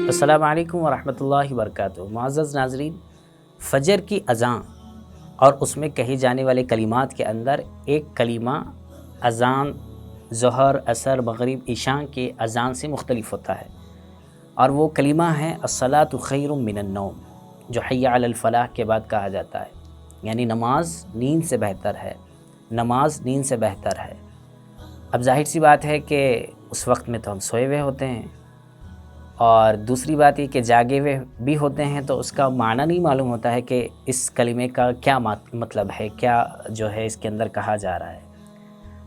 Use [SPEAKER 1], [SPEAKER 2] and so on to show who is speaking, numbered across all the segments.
[SPEAKER 1] السلام علیکم ورحمۃ اللہ وبرکاتہ۔ معزز ناظرین، فجر کی اذان اور اس میں کہی جانے والے کلمات کے اندر ایک کلمہ اذان ظہر، عصر، مغرب، عشاء کے اذان سے مختلف ہوتا ہے، اور وہ کلمہ ہے الصلاۃ خیر من النوم، جو حی علی الفلاح کے بعد کہا جاتا ہے، یعنی نماز نیند سے بہتر ہے، نماز نیند سے بہتر ہے۔ اب ظاہر سی بات ہے کہ اس وقت میں تو ہم سوئے ہوئے ہوتے ہیں، اور دوسری بات یہ کہ جاگے ہوئے بھی ہوتے ہیں، تو اس کا معنی نہیں معلوم ہوتا ہے کہ اس کلمے کا کیا مطلب ہے، کیا جو ہے اس کے اندر کہا جا رہا ہے۔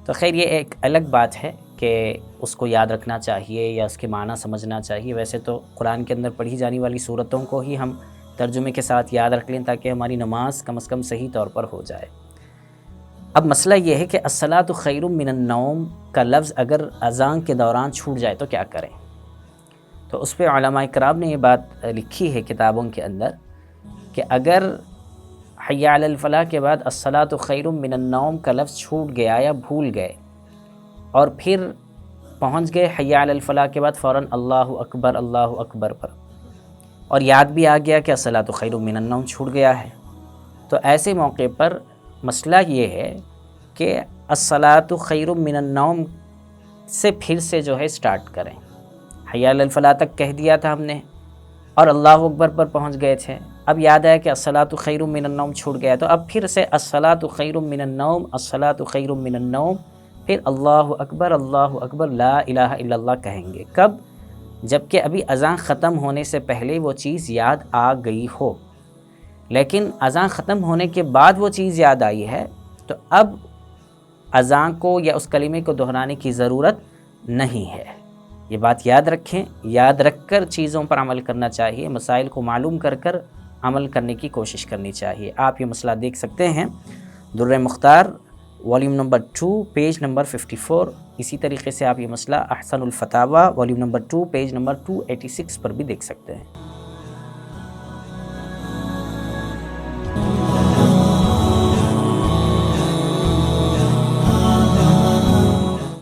[SPEAKER 1] تو خیر یہ ایک الگ بات ہے کہ اس کو یاد رکھنا چاہیے یا اس کے معنی سمجھنا چاہیے۔ ویسے تو قرآن کے اندر پڑھی جانے والی صورتوں کو ہی ہم ترجمے کے ساتھ یاد رکھ لیں تاکہ ہماری نماز کم از کم صحیح طور پر ہو جائے۔ اب مسئلہ یہ ہے کہ الصلاۃ خیر من النوم کا لفظ اگر اذان کے دوران چھوٹ جائے تو کیا کریں؟ تو اس پہ علماء کرام نے یہ بات لکھی ہے کتابوں کے اندر کہ اگر حی علی الفلاح کے بعد الصلاۃ خیر من النوم کا لفظ چھوٹ گیا یا بھول گئے، اور پھر پہنچ گئے حی علی الفلاح کے بعد فوراً اللہ اکبر پر، اور یاد بھی آ گیا کہ الصلاۃ خیر من النوم چھوٹ گیا ہے، تو ایسے موقع پر مسئلہ یہ ہے کہ الصلاۃ خیر من النوم سے پھر سے جو ہے سٹارٹ کریں۔ حی علی الفلاح تک کہہ دیا تھا ہم نے اور اللہ اکبر پر پہنچ گئے تھے، اب یاد آیا کہ الصلاۃ خیر من النوم چھوٹ گیا، تو اب پھر سے الصلاۃ خیر من النوم، الصلاۃ خیر من النوم، پھر اللہ اکبر لا الہ الا اللہ کہیں گے۔ کب؟ جبکہ ابھی اذان ختم ہونے سے پہلے وہ چیز یاد آ گئی ہو، لیکن اذان ختم ہونے کے بعد وہ چیز یاد آئی ہے، تو اب اذان کو یا اس کلمے کو دہرانے کی ضرورت نہیں ہے۔ یہ بات یاد رکھیں، یاد رکھ کر چیزوں پر عمل کرنا چاہیے، مسائل کو معلوم کر عمل کرنے کی کوشش کرنی چاہیے۔ آپ یہ مسئلہ دیکھ سکتے ہیں در مختار والیوم نمبر 2 پیج نمبر 54، اسی طریقے سے آپ یہ مسئلہ احسن الفتاوی والیوم نمبر 2 پیج نمبر 286 پر بھی دیکھ سکتے ہیں۔